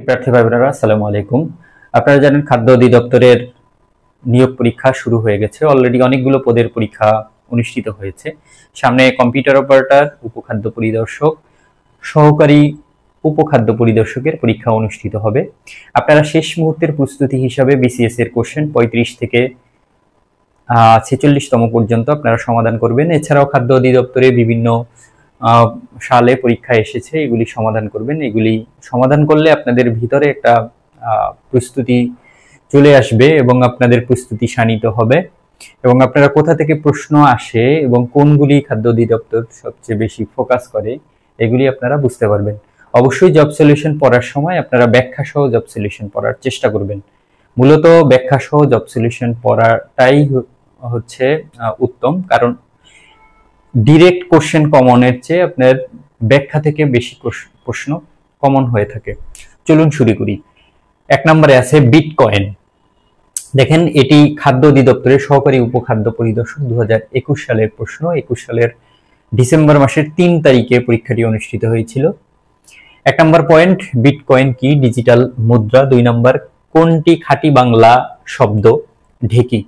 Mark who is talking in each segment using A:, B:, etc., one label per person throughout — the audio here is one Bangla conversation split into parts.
A: প্রার্থী ভাই বোনেরা আসসালামু আলাইকুম। আপনারা জানেন খাদ্য অধিদপ্তরের নিয়োগ পরীক্ষা শুরু হয়ে গেছে। অলরেডি অনেকগুলো পদের পরীক্ষা অনুষ্ঠিত হয়েছে। সামনে কম্পিউটার অপারেটর, উপখাদ্য পরিদর্শক, সহকারী উপখাদ্য পরিদর্শকের পরীক্ষা অনুষ্ঠিত হবে। আপনারা শেষ মুহূর্তের প্রস্তুতি হিসাবে বিসিএস এর কোশ্চেন 35 থেকে 46তম পর্যন্ত আপনারা সমাধান করবেন। এছাড়াও খাদ্য অধিদপ্তরে বিভিন্ন সালে পরীক্ষা এসেছে, এগুলি সমাধান করবেন। এগুলি সমাধান করলে আপনাদের ভিতরে একটা প্রস্তুতি চলে আসবে এবং আপনাদের প্রস্তুতি শানিত হবে এবং আপনারা কোথা থেকে প্রশ্ন আসে এবং কোনগুলি খাদ্য অধিদপ্তর সবচেয়ে বেশি ফোকাস করে এগুলি আপনারা বুঝতে পারবেন। অবশ্যই জব সলিউশন পড়ার সময় আপনারা ব্যাখ্যা সহ জব সলিউশন পড়ার চেষ্টা করবেন। মূলত ব্যাখ্যা সহ জব সলিউশন পড়াটাই হচ্ছে উত্তম, কারণ ডিরেক্ট কোশ্চেন কমনের চেয়ে আপনার ব্যাখ্যা থেকে বেশি প্রশ্ন কমন হয়ে থাকে। চলুন শুরু করি। 1 নম্বরে আছে বিটকয়েন। দেখেন, এটি খাদ্য অধিদপ্তরের সহকারী উপখাদ্য পরিদর্শক 2021 সালের প্রশ্ন। 21 সালের ডিসেম্বর মাসের 3 তারিখে পরীক্ষাটি অনুষ্ঠিত হয়েছিল। 1 নম্বর পয়েন্ট, বিটকয়েন কি? ডিজিটাল মুদ্রা। 2 নম্বর, কোনটি খাঁটি বাংলা শব্দ? ঢেকি।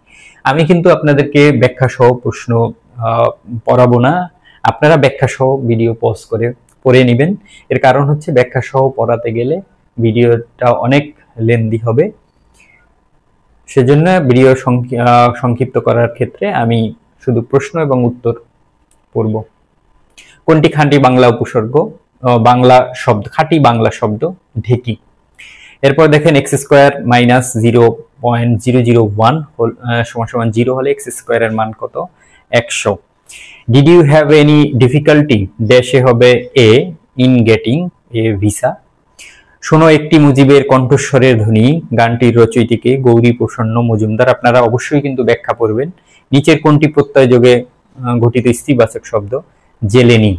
A: আমি কিন্তু আপনাদেরকে ব্যাখ্যা সহ প্রশ্ন পড়াবো না, আপনারা ব্যাখ্যা সহ ভিডিও পজ করে পড়ে নেবেন। এর কারণ হচ্ছে ব্যাখ্যা সহ পড়াতে গেলে ভিডিওটা অনেক লেন্দি হবে, সেজন্য ভিডিও সংক্ষিপ্ত করার ক্ষেত্রে আমি শুধু প্রশ্ন এবং উত্তর পড়ব। কোনটি খাঁটি বাংলা উপসর্গ? বাংলা শব্দ, খাঁটি বাংলা শব্দ ঢেকি। এরপর দেখেন x² - 0.001 সমান 0 হলে x² এর মান কত? 100। Did you have any difficulty ড্যাশে হবে A in getting a visa? শোনো একটি মুজিবের কণ্ঠস্বরের ধ্বনি। গানটির রচয়িতাকে গৌরী প্রসন্ন মজুমদার। আপনারা অবশ্যই কিন্তু ব্যাখ্যা করবেন। নিচের কোনটি প্রত্যয় যোগে গঠিত স্ত্রীবাচক শব্দ? জেলেনি।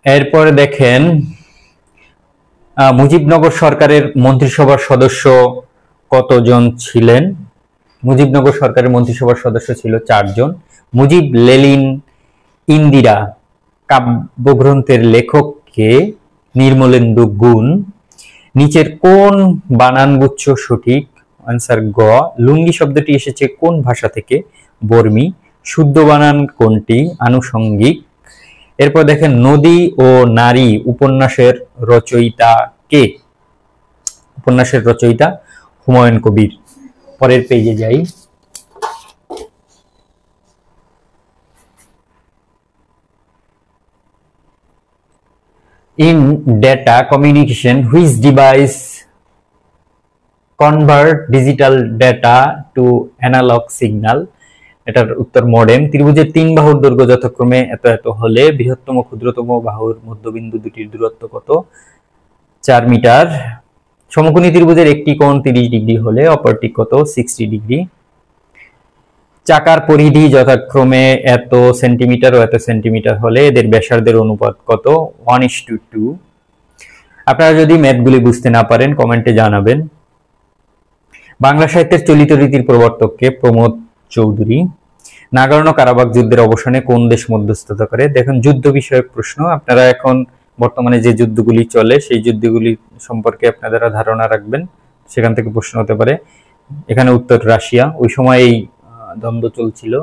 A: এরপর দেখেন, মুজিবনগর সরকারের মন্ত্রিসভার সদস্য কতজন ছিলেন? মুজিবনগর সরকারের মন্ত্রিসভার সদস্য ছিল 4 জন। মুজিব, লেনিন, ইন্দিরা কাব্যগ্রন্থের লেখক কে? নির্মলেন্দু গুণ। নিচের কোন বানানগুচ্ছ সঠিক? আনসার গ। লুঙ্গি শব্দটি এসেছে কোন ভাষা থেকে? বর্মী। শুদ্ধ বানান কোনটি? আনুষঙ্গিক। এরপর দেখেন, নদী ও নারী উপন্যাসের রচয়িতা কে? উপন্যাসের রচয়িতা হুমায়ুন কবির। পরের পেজে যাই। In data communication, which device convert digital data to analog signal? এটার উত্তর মডেম। ত্রিভুজের 3 বাহুর দৈর্ঘ্য যথাক্রমে এত এত হলে বৃহত্তম ক্ষুদ্রতম বাহুর মধ্যবিন্দু দুটির দূরত্ব কত? 4 মিটার। সমকোণী ত্রিভুজের একটি কোণ 30 ডিগ্রি হলে অপরটি কত? 60 ডিগ্রি। চাকার পরিধি যথাক্রমে এত সেন্টিমিটার ও এত সেন্টিমিটার হলে এদের ব্যাসার্ধের অনুপাত কত? 1:2। আপনারা যদি ম্যাথগুলি বুঝতে না পারেন কমেন্টে জানাবেন। বাংলা সাহিত্যের চলিত রীতির প্রবর্তক কে? প্রমোদ চৌধুরী। নাগর্নো কারাবাখ যুদ্ধের অবসানে কোন দেশ মধ্যস্থতা করে? দেখুন, যুদ্ধ বিষয়ক প্রশ্ন। আপনারা এখন বর্তমানে যে যুদ্ধগুলি চলে সেই যুদ্ধগুলি সম্পর্কে আপনারা ধারণা রাখবেন, সেখান থেকে প্রশ্ন হতে পারে। এখানে উত্তর রাশিয়া, ওই সময় এই দ্বন্দ্ব চলছিল।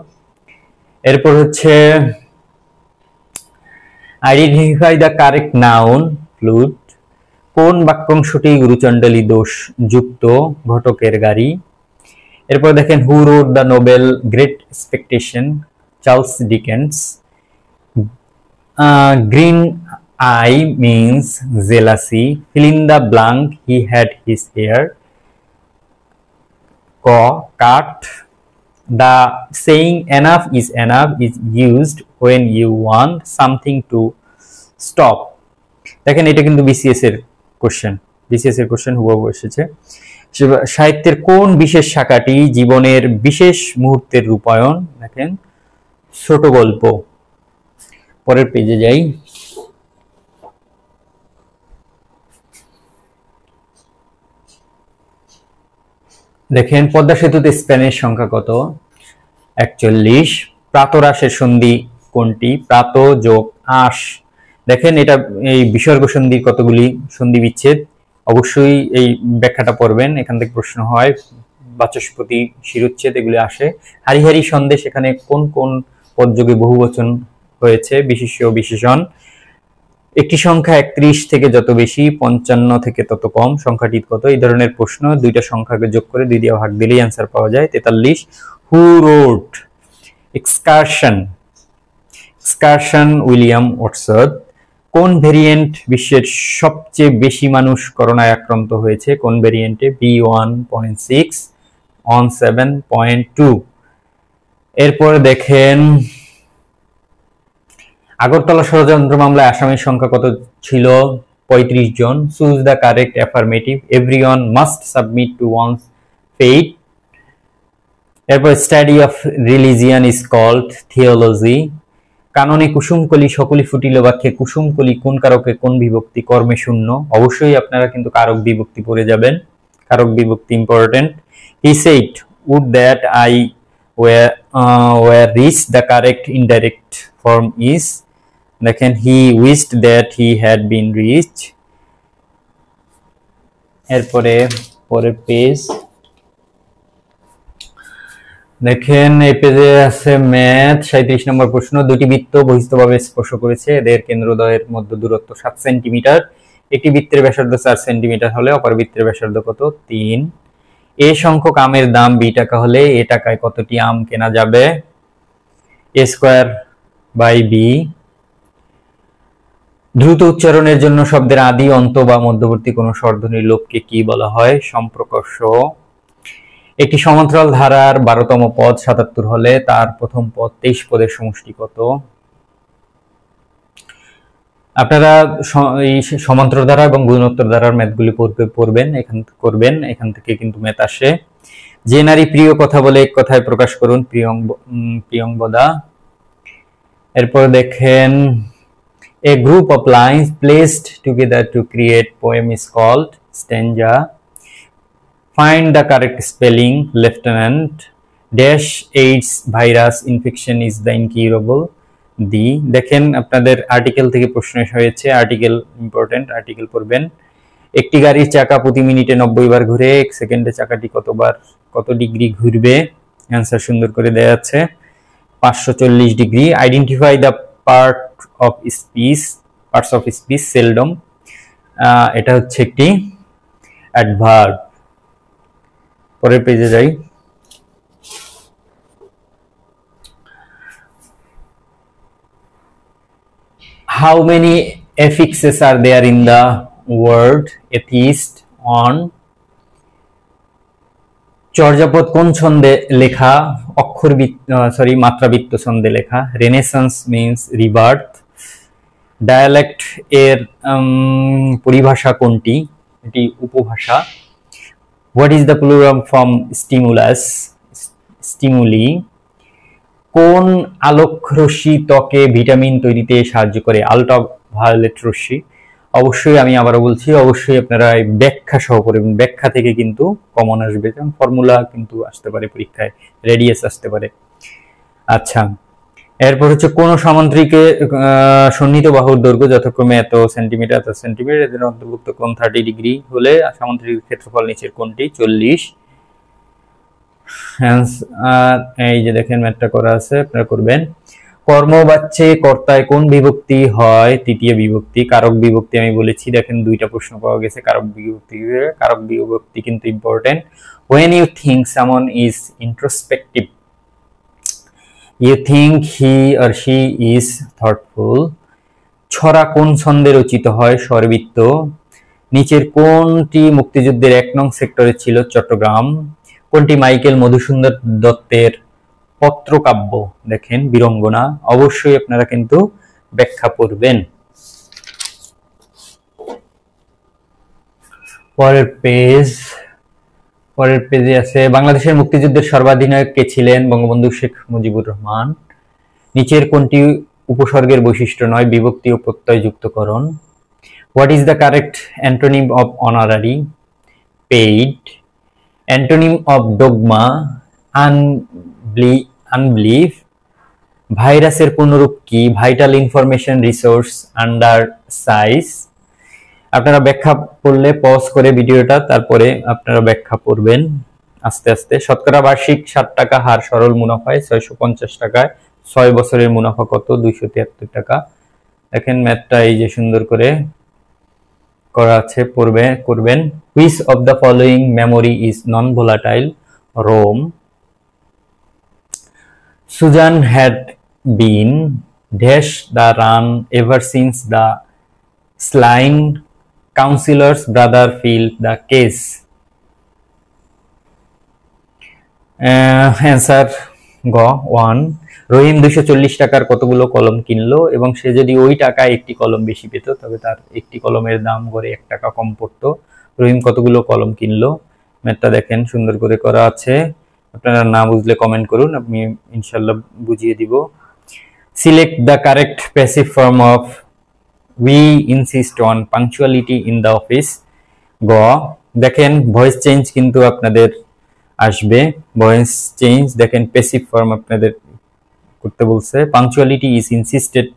A: এরপর হচ্ছে identify the correct noun flute. কোন বাক্যাংশটি গুরুচণ্ডালী দোষ যুক্ত? ঘটকের গাড়ি। এরপর দেখেন, who wrote the novel great expectation? Charles Dickens. Green eye means jealousy. Fill in the blank, he had his hair. ক cut. The saying enough is used when you want something to stop. দেখেন, এটা কিন্তু বিসিএস এর কোশ্চেন হুবহু এসেছে। সাহিত্যের কোন বিশেষ শাখাটি জীবনের বিশেষ মুহূর্তের রূপায়ণ? দেখেন, ছোট গল্প। পরের পেজে যাই। দেখেন, পদ্মা সেতুতে স্প্যানের সংখ্যা কত? 41। প্রাতরাসের সন্ধি কোনটি? প্রাত যোগ আস। দেখেন এটা এই বিসর্গ সন্ধির কতগুলি সন্ধি বিচ্ছেদ, অবশ্যই এই ব্যাখ্যাটা পড়বেন, এখান থেকে প্রশ্ন হয়। বাচস্পতি, শিরোচ্ছেদ এগুলি আসে। হারিহারি সন্দেশ, এখানে কোন কোন পদযোগে বহুবচন হয়েছে, বিশেষ্য বিশেষণ। একটি সংখ্যা 31 থেকে যত বেশি, 55 থেকে তত কম, সংখ্যাটি কত? এই ধরনের প্রশ্ন দুইটা সংখ্যাকে যোগ করে 2 দিয়ে ভাগ দিলেই অ্যান্সার পাওয়া যায়। 43, হু রোট এক্সকারশন? Excursion William Wordsworth. কোন ভেরিয়েন্ট বিশ্বের সবচেয়ে বেশি মানুষ করোনায় আক্রান্ত হয়েছে? কোন ভেরিয়েন্টে? B1.6 on 7.2। এরপর দেখেন আগরতলা ষড়যন্ত্র মামলায় আসামির সংখ্যা কত ছিল? 35 জন। Choose the correct affirmative. Everyone must submit to one's fate. এরপর study of religion is called theology. কাননে কুসুমকলি সকলি ফুটিল বাক্যে কুসুমকলি কোন কারকে কোন বিভক্তি? কর্মে শূন্য। অবশ্যই আপনারা কিন্তু কারক বিভক্তি পড়ে যাবেন, কারক বিভক্তি important. He said would that I were reached। the correct indirect form is, দেখেন he wished that he had been reached। এরপরে পরের পেজ দেখেন, এই পেজে আছে ম্যাথ 37 নম্বর প্রশ্ন। দুটি বৃত্ত বহিস্থভাবে স্পর্শ করেছে, এদের কেন্দ্রদ্বয়ের মধ্যে দূরত্ব 7 সেন্টিমিটার। একটি বৃত্তের ব্যাসার্ধ 4 সেন্টিমিটার হলে অপর বৃত্তের ব্যাসার্ধ কত? 3। এ সংখ্যক আমের দাম b টাকা হলে এ টাকায় কতটি আম কেনা যাবে? a square by b। দ্রুত উচ্চারণের জন্য শব্দের আদি, অন্ত বা মধ্যবর্তী কোনো স্বরধ্বনির লোপকে কি বলা হয়? সম্প্রকর্ষ। একটি সমান্তরাল ধারার 12তম পদ 77 হলে তার প্রথম পদ 23 পদের সমষ্টি কত? আপনারা এই সমান্তরাল ধারা এবং গুণোত্তর ধারার ম্যাথগুলি করবেন, এখান থেকে কিন্তু ম্যাথ আসে। যে নারী প্রিয় কথা বলে এক কথায় প্রকাশ করুন, প্রিয়ংবদা। এরপর দেখেন, a group of lines placed together to create poem is called stanza। find the correct spelling। lieutenant dash AIDS virus infection is the incurable। দি। দেখেন আপনাদের আর্টিকেল থেকে প্রশ্ন হয়েছে, আর্টিকেল ইম্পর্টেন্ট, আর্টিকেল পড়বেন। একটি গাড়ির চাকা প্রতি মিনিটে 90 বার ঘুরে, 1 সেকেন্ডে চাকাটি কত ডিগ্রি ঘুরবে? অ্যান্সার সুন্দর করে দেয়া আছে, 540 degree. Identify the parts of speech seldom. এটা হচ্ছে একটি অ্যাডভার্ব। পরের পেজে যাই। How many affixes are there in the word atheist? on। Charyapada কোন ছন্দে লেখা? মাত্রাবৃত্ত ছন্দে লেখা। Renaissance means rebirth. ডায়ালেক্ট এর পরিভাষা কোনটি? এটি উপভাষা। What is the plural form stimulus? Stimuli. কোন আলোক রশ্মি ত্বকে ভিটামিন তৈরিতে সাহায্য করে? আল্ট্রাভায়োলেট রশ্মি। অবশ্যই আমি আবারও বলছি, অবশ্যই আপনারা ব্যাখ্যা সহ করবেন, ব্যাখ্যা থেকে কিন্তু কমন আসবে, কারণ ফর্মুলা কিন্তু আসতে পারে পরীক্ষায়, রেডিয়াস আসতে পারে। আচ্ছা, এরপর হচ্ছে কোন সামান্তরিকে সন্নিহিত বাহুর দৈর্ঘ্য যথাক্রমে এত সেন্টিমিটার এত সেন্টিমিটার, এদের অন্তর্ভুক্ত কোণ 30 ডিগ্রি হলে সামান্তরিকের ক্ষেত্রফল নিচের কোণটি? 40। এই যে দেখেন ম্যাথটা করা আছে, আপনারা করবেন। কর্মবাচ্যে কর্তায় কোন বিভক্তি হয়? তৃতীয় বিভক্তি। কারক বিভক্তি আমি বলেছি, দেখেন দুইটা প্রশ্ন পাওয়া গেছে কারক বিভক্তি কিন্তু important. when you think someone is introspective, you think he or she is thoughtful। ছড়া কোন ছন্দে রচিত হয়? স্বরবৃত্ত। নিচের কোনটি মুক্তিযুদ্ধের 1 নং সেক্টরে ছিল? চট্টগ্রাম। কোনটি মাইকেল মধুসূদন দত্তের পত্রকাব্য? দেখেন বীরঙ্গনা। অবশ্যই আপনারা কিন্তু ব্যাখ্যা পড়বেন। পরের পেজে আছে বাংলাদেশের মুক্তিযুদ্ধের সর্বাধিনায়ক কে ছিলেন? বঙ্গবন্ধু শেখ মুজিবুর রহমান। নিচের কোনটি উপসর্গের বৈশিষ্ট্য নয়? বিভক্তি ও প্রত্যয় যুক্তকরণ। What is the correct antonym of honorary? Paid. Antonym of dogma? Unbelieve. ভাইরাসের পূর্ণরূপ কি? Vital information resource under size. আপনারা ব্যাখ্যা পড়লে পজ করে ভিডিওটা, তারপরে আপনারা ব্যাখ্যা পড়বেন আস্তে আস্তে। শতকরা বার্ষিক 60 টাকা হার সরল মুনাফায় 650 টাকায় 6 বছরের মুনাফা কত? 273 টাকা। দেখেন ম্যাথটা এই যে সুন্দর করে করা আছে, করবেন। Which of the following memory is non volatile? ROM. Susan had been dash the run ever since the slain councillor's brother filled the case. Answer গ 1। রহিম 240 টাকার কতগুলো কলম কিনলো, এবং সে যদি ওই টাকায় একটি কলম বেশি পেত তবে তার একটি কলমের দাম গড়ে 1 টাকা কম পড়তো। রহিম কতগুলো কলম কিনলো? ম্যাথটা দেখেন সুন্দর করে করা আছে, আপনারা না বুঝলে কমেন্ট করুন, আমি ইনশাল্লাহ বুঝিয়ে দিব। Select the correct passive form of we insist on punctuality in the office. গ দেখেন ভয়েস চেঞ্জ কিন্তু আপনাদের আসবে, ভয়েস চেঞ্জ দেখেন প্যাসিভ ফর্ম আপনাদের করতে বলছে। punctuality is insisted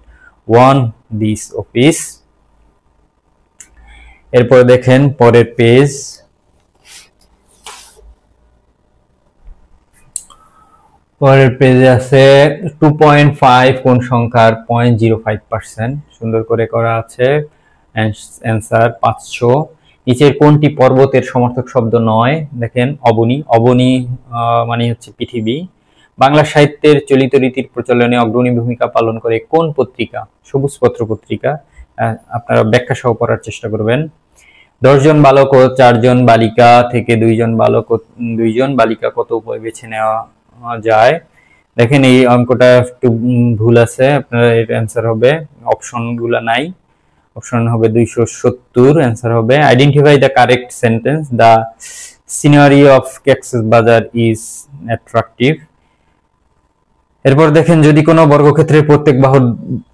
A: on this office। এরপর দেখেন পরের পেজ, পরের পেজে আছে 2.5 কোন সংখ্যার 0.05%, সুন্দর করে করা আছে। অ্যান্সার 500। নিচের কোনটি পর্বতের সমর্থক শব্দ নয়? দেখেন অবনী। অবনী মানে হচ্ছে পৃথিবী। বাংলা সাহিত্যের চলিত রীতির প্রচলনে অগ্রণী ভূমিকা পালন করে কোন পত্রিকা? সবুজ পত্র পত্রিকা। আপনারা ব্যাখ্যা সহ পড়ার চেষ্টা করবেন। 10 জন বালক ও 4 জন বালিকা থেকে 2 জন বালক ও 2 জন বালিকা কত উপায় বেছে নেওয়া যায়? দেখেন এই অঙ্কটা একটু ভুল আছে, আপনারা এর অ্যান্সার হবে, অপশন গুলা নাই, অপশন হবে 270। অ্যান্সার হবে identify the correct sentence, the scenery of Cox's Bazar is attractive. এরপর দেখেন যদি কোনো বর্গক্ষেত্রের প্রত্যেক বাহুর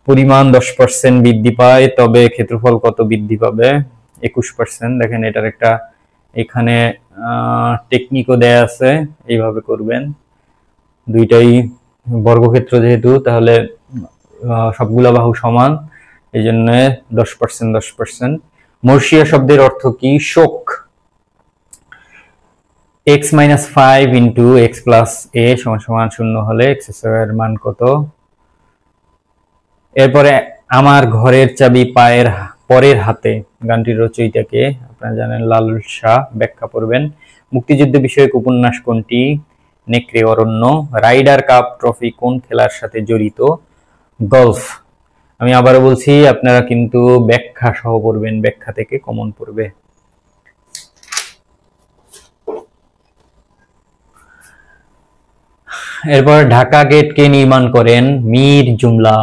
A: পরিমাণ 10% বৃদ্ধি পায় তবে ক্ষেত্রফল কত বৃদ্ধি পাবে? 21%। দেখেন এটার একটা এখানে টেকনিকও দেয়া আছে, এইভাবে করবেন। দুইটাই বর্গক্ষেত্র যেহেতু, তাহলে সবগুলা বাহু সমান, এই জন্য 10% 10%। মর্ষিয়া শব্দের অর্থ কি? শোক। x - 5 into x plus a সমান 0 হলে x এর মান কত? এরপরে আমার ঘরের চাবি পায়ের পরের হাতে গানটির রচয়িতাকে আপনারা জানেন, লালন শাহ। ব্যাখ্যা পড়বেন। মুক্তিযুদ্ধ বিষয়ক উপন্যাস কোনটি? নেকড়ে অরণ্য। রাইডার কাপ ট্রফি কোন খেলার সাথে জড়িত? গলফ। আমি আবারও বলছি, আপনারা কিন্তু ব্যাখ্যা সহ পড়বেন, ব্যাখ্যা থেকে কমন পড়বে। এরপর ঢাকা গেট কে নির্মাণ করেন? Mir Jumla.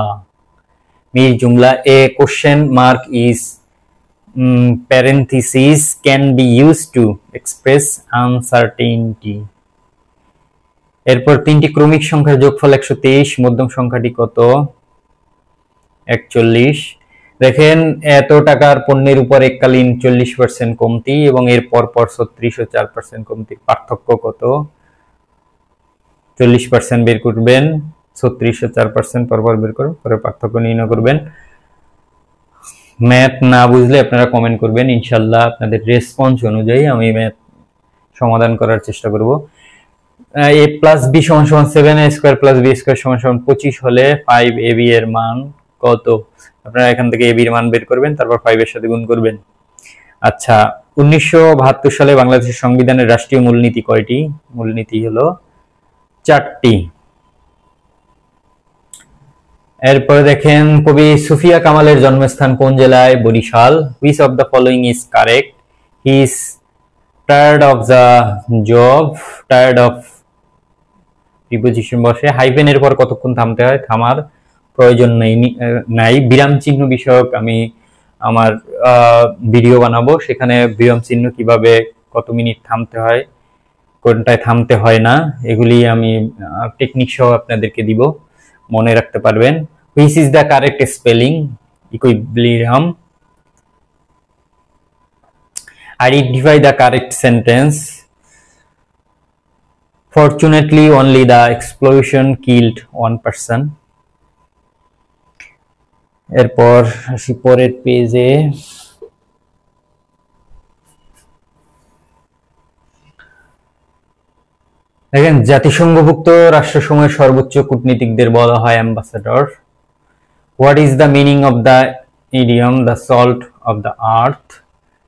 A: Mir Jumla. A question mark is parenthesis can be used to express uncertainty। এরপর 3টি ক্রমিক সংখ্যার যোগফল 123, মধ্যম সংখ্যাটি কত? 41। দেখেন এত টাকার পণ্যের উপর এককালীন 40% কমতি এবং এর পরপর 36 ও 4% কমতির পার্থক্য কত? 40% বের করবেন, 36 ও 4% পরপর বের করুন, পরে পার্থক্য নির্ণয় করবেন। ম্যাথ না বুঝলে আপনারা কমেন্ট করবেন, ইনশাল্লাহ আপনাদের রেসপন্স অনুযায়ী আমি ম্যাথ সমাধান করার চেষ্টা করব। a প্লাস b সমান 7a square plus b square সমান 25 হলে 5ab এর মান কত? আপনারা এখান থেকে ab এর মান বের করবেন, তারপর 5 এর সাথে গুণ করবেন। আচ্ছা, 1972 সালে বাংলাদেশের সংবিধানের রাষ্ট্রীয় মূলনীতি কয়টি? মূলনীতি হলো 4টি। এরপরে দেখেন কবি সুফিয়া কামালের জন্মস্থান কোন জেলায়? Barishal. Which of the following is correct? He is tired of the job. Tired of preposition বসে। হাইফেনের পর কতক্ষণ থামতে হয়? থামার প্রয়োজন নাই। বিরাম চিহ্ন বিষয়ক আমি আমার ভিডিও বানাবো, সেখানে বিরাম চিহ্ন কিভাবে কত মিনিট থামতে হয়, কোনটায় থামতে হয় না, এগুলি আমি টেকনিক সহ আপনাদেরকে দিব, মনে রাখতে পারবেন। Which is the correct spelling? Equilibrium. Identify the correct sentence. Fortunately only the explosion killed one person. এরপর আসি পরের পেজে। দেখেন, জাতিসংঘভুক্ত রাষ্ট্রসমূহের সর্বোচ্চ কূটনীতিকদের বলা হয় ambassador. What is the meaning of the idiom the salt of the earth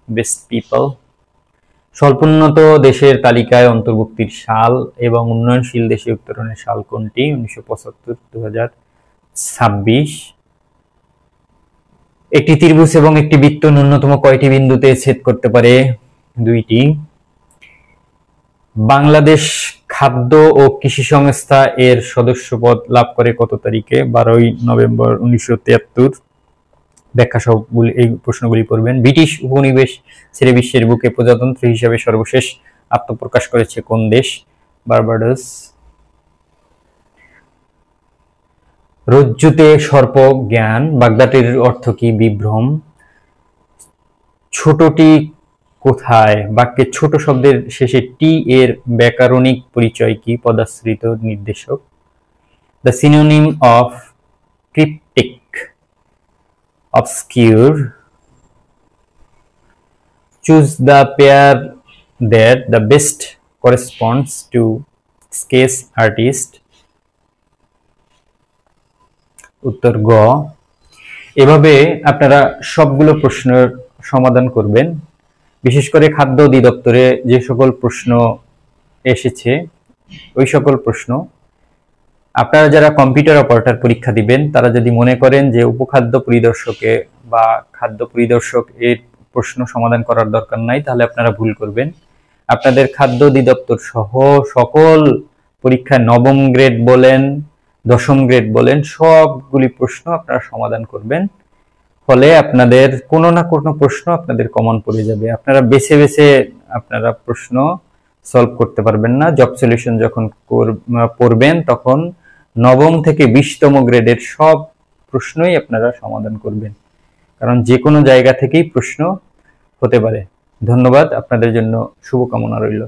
A: best people? স্বল্পোন্নত দেশের তালিকায় অন্তর্ভুক্তির সাল এবং উন্নয়নশীল দেশে উত্তরণের সাল কোনটি? 1975, 2026। একটি ত্রিভুজ এবং একটি বৃত্ত ন্যূনতম কয়টি বিন্দুতে ছেদ করতে পারে? 2টি। বাংলাদেশ খাদ্য ও কৃষি সংস্থা এর সদস্যপদ লাভ করে কত তারিখে? 12ই নভেম্বর 1973। ব্যাখ্যা সহ এই প্রশ্নগুলি পড়বেন। ব্রিটিশ উপনিবেশ ছেড়ে বিশ্বের বুকে প্রজাতন্ত্র হিসাবে সর্বশেষ আত্মপ্রকাশ করেছে কোন দেশ? বার্বাডোস। রজ্জুতে সর্প জ্ঞান বাগদাটির অর্থ কি? বিভ্রম। ছোটটি কোথায়? বাক্যে ছোট শব্দের শেষে টি এর ব্যাকরণিক পরিচয় কি? পদাশ্রিত নির্দেশক। The synonym of cryptic obscure. Choose the pair that the best corresponds to sketch artist. উত্তর গ। এভাবে আপনারা সবগুলো প্রশ্নের সমাধান করবেন। বিশেষ করে খাদ্য অধিদপ্তরে যে সকল প্রশ্ন এসেছে ওই সকল প্রশ্ন আপনারা যারা কম্পিউটার অপারেটর পরীক্ষা দিবেন তারা যদি মনে করেন যে উপখাদ্য পরিদর্শকে বা খাদ্য পরিদর্শক এর প্রশ্ন সমাধান করার দরকার নাই, তাহলে আপনারা ভুল করবেন। আপনাদের খাদ্য অধিদপ্তর সহ সকল পরীক্ষায় 9ম গ্রেড বলেন 10ম গ্রেড বলেন সবগুলি প্রশ্ন আপনারা সমাধান করবেন। ফলে আপনাদের কোনো না কোনো প্রশ্ন আপনাদের কমন পড়ে যাবে। আপনারা বেছে বেছে আপনারা প্রশ্ন সলভ করতে পারবেন না। জব সলিউশন যখন পড়বেন তখন 9ম থেকে 20তম গ্রেডের সব প্রশ্নই আপনারা সমাধান করবেন, কারণ যে কোনো জায়গা থেকেই প্রশ্ন হতে পারে। ধন্যবাদ, আপনাদের জন্য শুভকামনা রইল।